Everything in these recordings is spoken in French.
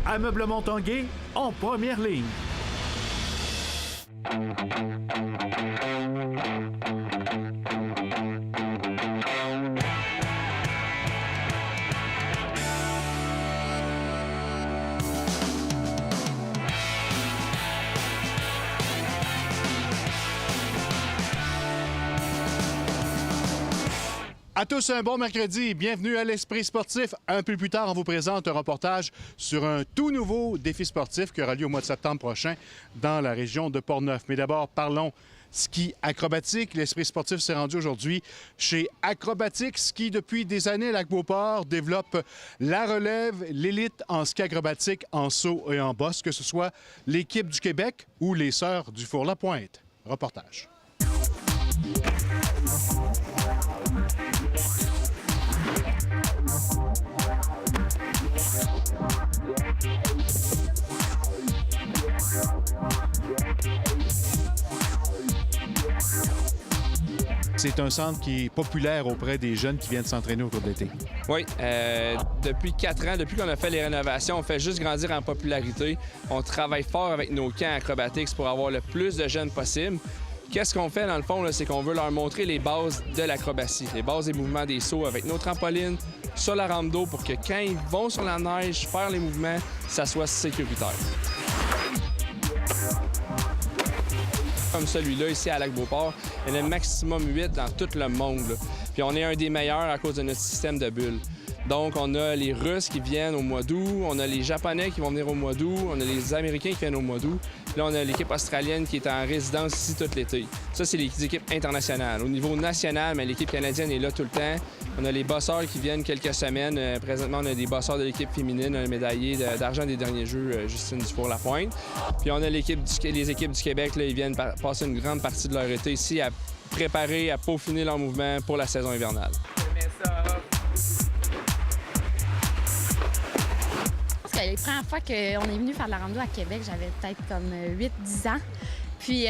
Ameublement Tanguay en première ligne. À tous, un bon mercredi. Bienvenue à l'Esprit sportif. Un peu plus tard, on vous présente un reportage sur un tout nouveau défi sportif qui aura lieu au mois de septembre prochain dans la région de Portneuf. Mais d'abord, parlons ski acrobatique. L'Esprit sportif s'est rendu aujourd'hui chez Acrobatics qui, depuis des années à Lac-Beauport, développe la relève, l'élite en ski acrobatique, en saut et en bosse, que ce soit l'équipe du Québec ou les Sœurs du Four-la-Pointe. Reportage. C'est un centre qui est populaire auprès des jeunes qui viennent s'entraîner au cours de l'été. Oui, depuis 4 ans, depuis qu'on a fait les rénovations, on fait juste grandir en popularité. On travaille fort avec nos camps acrobatiques pour avoir le plus de jeunes possible. Qu'est-ce qu'on fait dans le fond, là, c'est qu'on veut leur montrer les bases de l'acrobatie, les bases des mouvements des sauts avec nos trampolines, sur la rampe d'eau pour que quand ils vont sur la neige faire les mouvements, ça soit sécuritaire. Comme celui-là, ici à Lac-Beauport, il y en a un maximum 8 dans tout le monde, là. Puis on est un des meilleurs à cause de notre système de bulles. Donc, on a les Russes qui viennent au mois d'août, on a les Japonais qui vont venir au mois d'août, on a les Américains qui viennent au mois d'août. Là, on a l'équipe australienne qui est en résidence ici tout l'été. Ça, c'est les équipes internationales. Au niveau national, l'équipe canadienne est là tout le temps. On a les bosseurs qui viennent quelques semaines. Présentement, on a des bosseurs de l'équipe féminine, un médaillé d'argent des derniers Jeux, Justine Dufour-Lapointe. Puis on a les équipes du Québec, là, ils viennent passer une grande partie de leur été ici à préparer, à peaufiner leur mouvement pour la saison hivernale. La première fois qu'on est venu faire de la rando à Québec, j'avais peut-être comme 8-10 ans. Puis,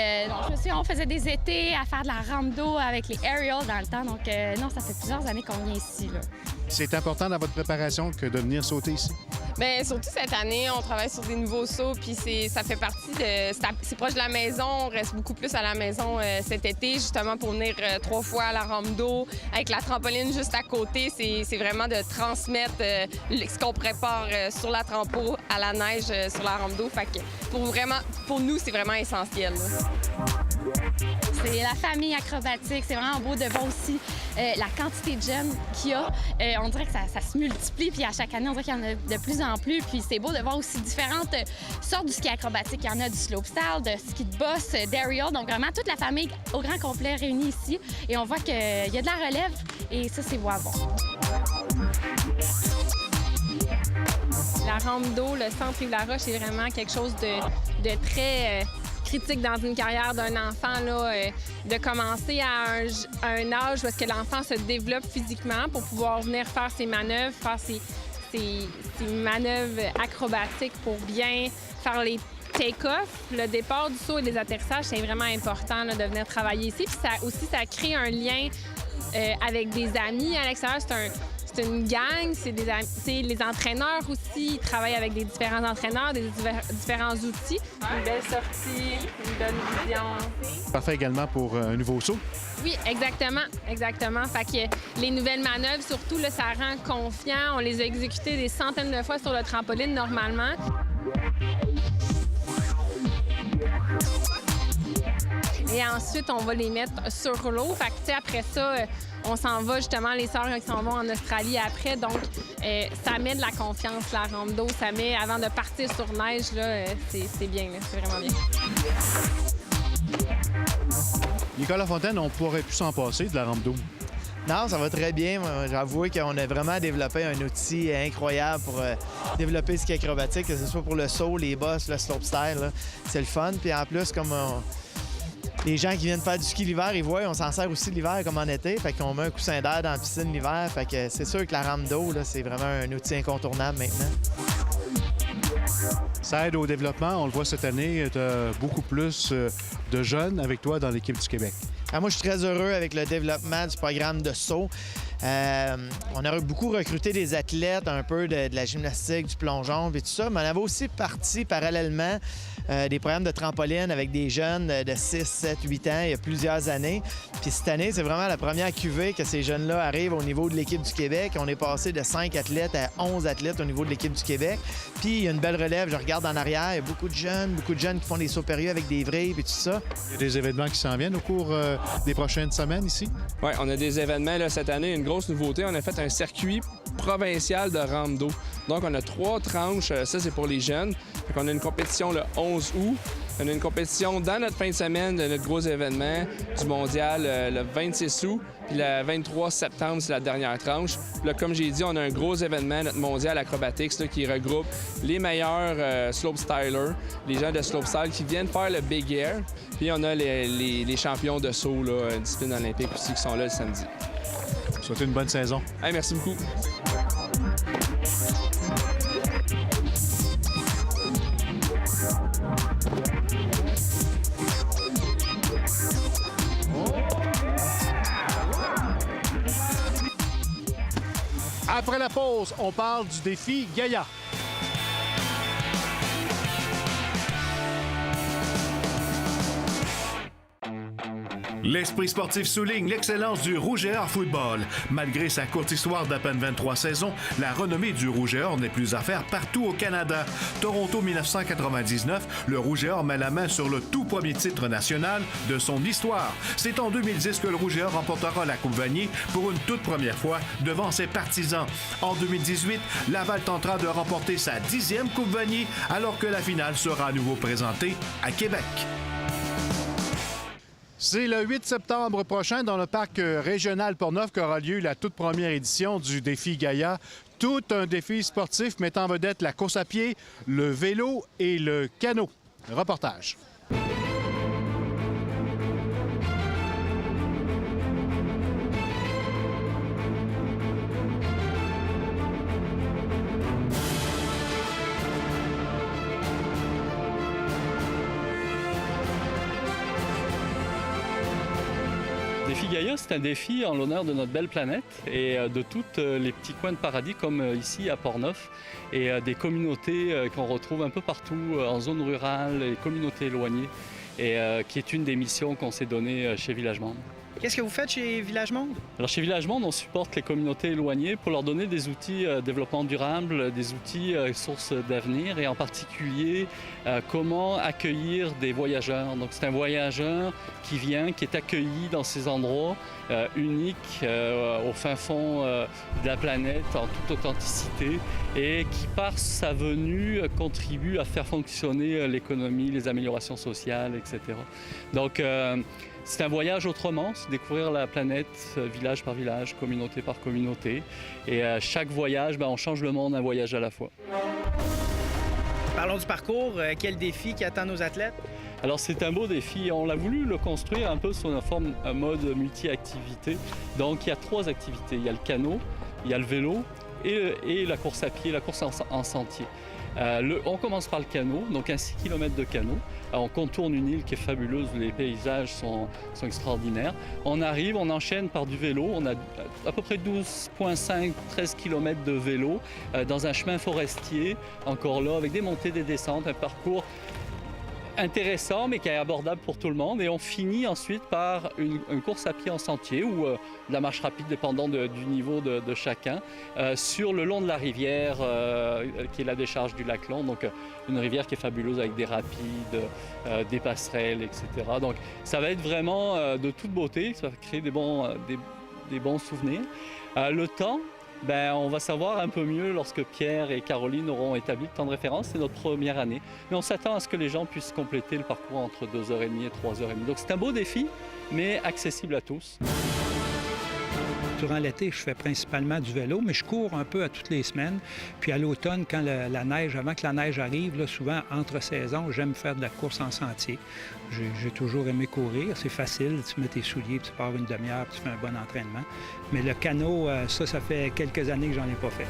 on faisait des étés à faire de la rando avec les aerials dans le temps. Donc, non, ça fait plusieurs années qu'on vient ici, là. C'est important dans votre préparation que de venir sauter ici? Bien, surtout cette année, on travaille sur des nouveaux sauts, puis ça fait partie de... C'est proche de la maison, on reste beaucoup plus à la maison cet été, justement pour venir 3 fois à la rampe d'eau, avec la trampoline juste à côté. C'est vraiment de transmettre ce qu'on prépare sur la trampo à la neige sur la rampe d'eau. Fait que pour nous, c'est vraiment essentiel, là. C'est la famille acrobatique. C'est vraiment beau de voir aussi la quantité de jeunes qu'il y a. On dirait que ça se multiplie, puis à chaque année, on dirait qu'il y en a de plus en plus. Puis c'est beau de voir aussi différentes sortes du ski acrobatique. Il y en a du slopestyle, de ski de boss, d'aerial. Donc vraiment, toute la famille au grand complet réunie ici. Et on voit qu'il y a de la relève, et ça, c'est bon. La rampe d'eau, le centre Rive-la-Roche, c'est vraiment quelque chose de très... critique dans une carrière d'un enfant, là, de commencer à un âge où est-ce que l'enfant se développe physiquement pour pouvoir venir faire ses manœuvres, faire ses manœuvres acrobatiques pour bien faire les take-off. Le départ du saut et des atterrissages, c'est vraiment important là, de venir travailler ici. Puis ça crée un lien avec des amis à l'extérieur. C'est une gang, c'est les entraîneurs aussi. Ils travaillent avec des différents entraîneurs, des différents outils. Une belle sortie, une bonne vision. Parfait également pour un nouveau saut. Oui, exactement. Fait que les nouvelles manœuvres, surtout, là, ça rend confiant. On les a exécutées des centaines de fois sur le trampoline, normalement. Et ensuite, on va les mettre sur l'eau. Fait que, tu sais, après ça, on s'en va, justement, les sœurs qui s'en vont en Australie après. Donc, ça met de la confiance, la rampe d'eau. Ça met, avant de partir sur neige, là, c'est bien, là. C'est vraiment bien. Nicolas Lafontaine, on pourrait plus s'en passer de la rampe d'eau. Non, ça va très bien. J'avoue qu'on a vraiment développé un outil incroyable pour développer le ski acrobatique, que ce soit pour le saut, les bosses, le slopestyle, là. C'est le fun. Puis en plus, comme les gens qui viennent faire du ski l'hiver, ils voient, on s'en sert aussi l'hiver comme en été. Fait qu'on met un coussin d'air dans la piscine l'hiver. Fait que c'est sûr que la rampe d'eau, là, c'est vraiment un outil incontournable maintenant. Ça aide au développement. On le voit cette année, tu as beaucoup plus de jeunes avec toi dans l'équipe du Québec. Moi, je suis très heureux avec le développement du programme de saut. On a beaucoup recruté des athlètes, un peu de la gymnastique, du plongeon et tout ça, mais on avait aussi parti parallèlement des programmes de trampoline avec des jeunes de 6, 7, 8 ans il y a plusieurs années. Puis cette année, c'est vraiment la première cuvée que ces jeunes-là arrivent au niveau de l'équipe du Québec. On est passé de 5 athlètes à 11 athlètes au niveau de l'équipe du Québec. Puis il y a une belle relève. Je regarde en arrière, il y a beaucoup de jeunes qui font des sauts périlleux avec des vrilles et tout ça. Il y a des événements qui s'en viennent au cours des prochaines semaines ici? Oui, on a des événements là, cette année. Une grosse nouveauté, on a fait un circuit provincial de rampe d'eau. Donc, on a 3 tranches. Ça, c'est pour les jeunes. On a une compétition le 11 août. On a une compétition dans notre fin de semaine de notre gros événement du mondial le 26 août. Puis le 23 septembre, c'est la dernière tranche. Là, comme j'ai dit, on a un gros événement, notre mondial acrobatics, là, qui regroupe les meilleurs slopestylers, les gens de slopestyle qui viennent faire le big air. Puis on a les champions de saut, là, discipline olympique aussi, qui sont là le samedi. Souhaitez une bonne saison. Hey, merci beaucoup. Après la pause, on parle du défi Gaïa. L'Esprit sportif souligne l'excellence du Rouge et Or football. Malgré sa courte histoire d'à peine 23 saisons, la renommée du Rouge et Or n'est plus à faire partout au Canada. Toronto 1999, le Rouge et Or met la main sur le tout premier titre national de son histoire. C'est en 2010 que le Rouge et Or remportera la Coupe Vanier pour une toute première fois devant ses partisans. En 2018, Laval tentera de remporter sa 10e Coupe Vanier alors que la finale sera à nouveau présentée à Québec. C'est le 8 septembre prochain dans le parc régional Portneuf qu'aura lieu la toute première édition du défi Gaïa. Tout un défi sportif mettant en vedette la course à pied, le vélo et le canot. Reportage. Le défi Gaïa, c'est un défi en l'honneur de notre belle planète et de tous les petits coins de paradis comme ici à Portneuf et des communautés qu'on retrouve un peu partout en zone rurale et communautés éloignées et qui est une des missions qu'on s'est données chez Village Monde. Qu'est-ce que vous faites chez Village Monde? Alors chez Village Monde, on supporte les communautés éloignées pour leur donner des outils développement durable, des outils sources d'avenir et en particulier comment accueillir des voyageurs. Donc c'est un voyageur qui vient, qui est accueilli dans ces endroits uniques au fin fond de la planète en toute authenticité et qui par sa venue contribue à faire fonctionner l'économie, les améliorations sociales, etc. Donc c'est un voyage autrement, c'est découvrir la planète village par village, communauté par communauté. Et à chaque voyage, on change le monde un voyage à la fois. Parlons du parcours. Quel défi qui attend nos athlètes? Alors c'est un beau défi. On l'a voulu le construire un peu sous un mode multi-activité. Donc il y a 3 activités. Il y a le canot, il y a le vélo et la course à pied, la course en sentier. On commence par le canot, donc un 6 km de canot. On contourne une île qui est fabuleuse, les paysages sont extraordinaires. On arrive, on enchaîne par du vélo. On a à peu près 12,5-13 km de vélo dans un chemin forestier, encore là, avec des montées, des descentes, un parcours intéressant mais qui est abordable pour tout le monde et on finit ensuite par une course à pied en sentier ou de la marche rapide dépendant du niveau de chacun sur le long de la rivière qui est la décharge du lac Long, donc une rivière qui est fabuleuse avec des rapides, des passerelles, etc. Donc ça va être vraiment de toute beauté, ça va créer des bons souvenirs. Le temps, on va savoir un peu mieux lorsque Pierre et Caroline auront établi le temps de référence. C'est notre première année. Mais on s'attend à ce que les gens puissent compléter le parcours entre 2h30 et 3h30. Donc c'est un beau défi, mais accessible à tous. Durant l'été, je fais principalement du vélo, mais je cours un peu à toutes les semaines. Puis à l'automne, quand la neige, avant que la neige arrive, là, souvent entre saisons, j'aime faire de la course en sentier. J'ai toujours aimé courir, c'est facile, tu mets tes souliers, puis tu pars une demi-heure, puis tu fais un bon entraînement. Mais le canot, ça fait quelques années que j'en ai pas fait.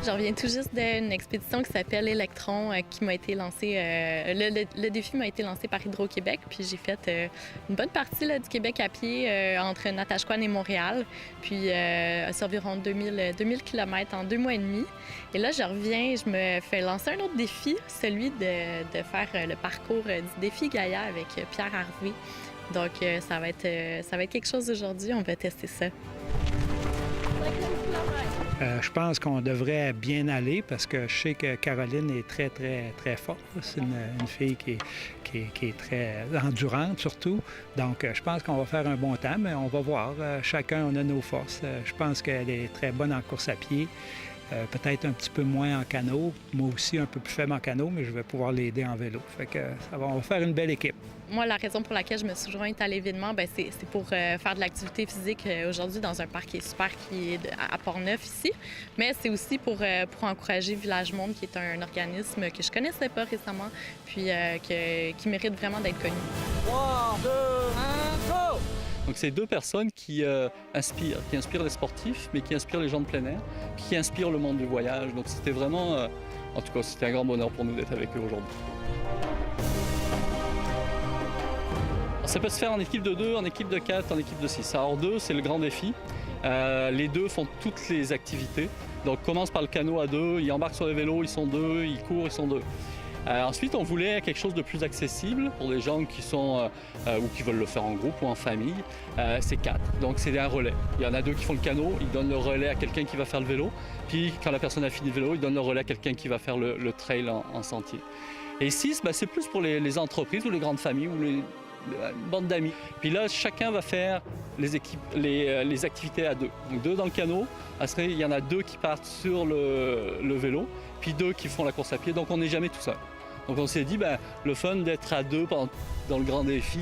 Je reviens tout juste d'une expédition qui s'appelle Electron qui m'a été lancée. Le défi m'a été lancé par Hydro-Québec. Puis j'ai fait une bonne partie là, du Québec à pied entre Natashquan et Montréal. Puis c'est environ 2000 km en 2 mois et demi. Et là, je reviens, je me fais lancer un autre défi, celui de faire le parcours du défi Gaïa avec Pierre Harvey. Donc ça va être quelque chose aujourd'hui. On va tester ça. Je pense qu'on devrait bien aller parce que je sais que Caroline est très, très, très forte. C'est une fille qui est très endurante, surtout. Donc, je pense qu'on va faire un bon temps, mais on va voir. Chacun, on a nos forces. Je pense qu'elle est très bonne en course à pied. Peut-être un petit peu moins en canot. Moi aussi, un peu plus faible en canot, mais je vais pouvoir l'aider en vélo. Fait que on va faire une belle équipe. Moi, la raison pour laquelle je me suis jointe à l'événement, c'est pour faire de l'activité physique aujourd'hui dans un parc qui est super, qui est à Port-Neuf ici. Mais c'est aussi pour encourager Village Monde, qui est un organisme que je connaissais pas récemment, puis qui mérite vraiment d'être connu. 3, 2, 1, go! Donc c'est 2 personnes qui inspirent les sportifs, mais qui inspirent les gens de plein air, qui inspirent le monde du voyage. Donc c'était vraiment, en tout cas, c'était un grand bonheur pour nous d'être avec eux aujourd'hui. Ça peut se faire en équipe de 2, en équipe de 4, en équipe de 6. Alors 2, c'est le grand défi. Les 2 font toutes les activités. Donc commence par le canot à 2, ils embarquent sur les vélos, ils sont 2, ils courent, ils sont 2. Ensuite, on voulait quelque chose de plus accessible pour les gens qui sont ou qui veulent le faire en groupe ou en famille. C'est 4. Donc, c'est un relais. Il y en a 2 qui font le canot, ils donnent le relais à quelqu'un qui va faire le vélo. Puis, quand la personne a fini le vélo, ils donnent le relais à quelqu'un qui va faire le trail en sentier. Et 6, c'est plus pour les entreprises ou les grandes familles ou une bande d'amis. Puis là, chacun va faire les activités à 2. Donc 2 dans le canot, après, il y en a 2 qui partent sur le vélo, puis 2 qui font la course à pied. Donc on n'est jamais tout seul. Donc on s'est dit, le fun d'être à 2 dans le grand défi,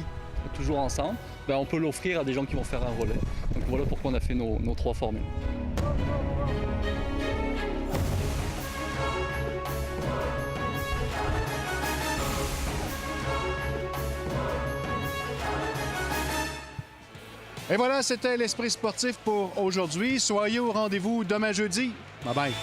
toujours ensemble, on peut l'offrir à des gens qui vont faire un relais. Donc voilà pourquoi on a fait nos 3 formules. Et voilà, c'était l'Esprit sportif pour aujourd'hui. Soyez au rendez-vous demain jeudi. Bye bye.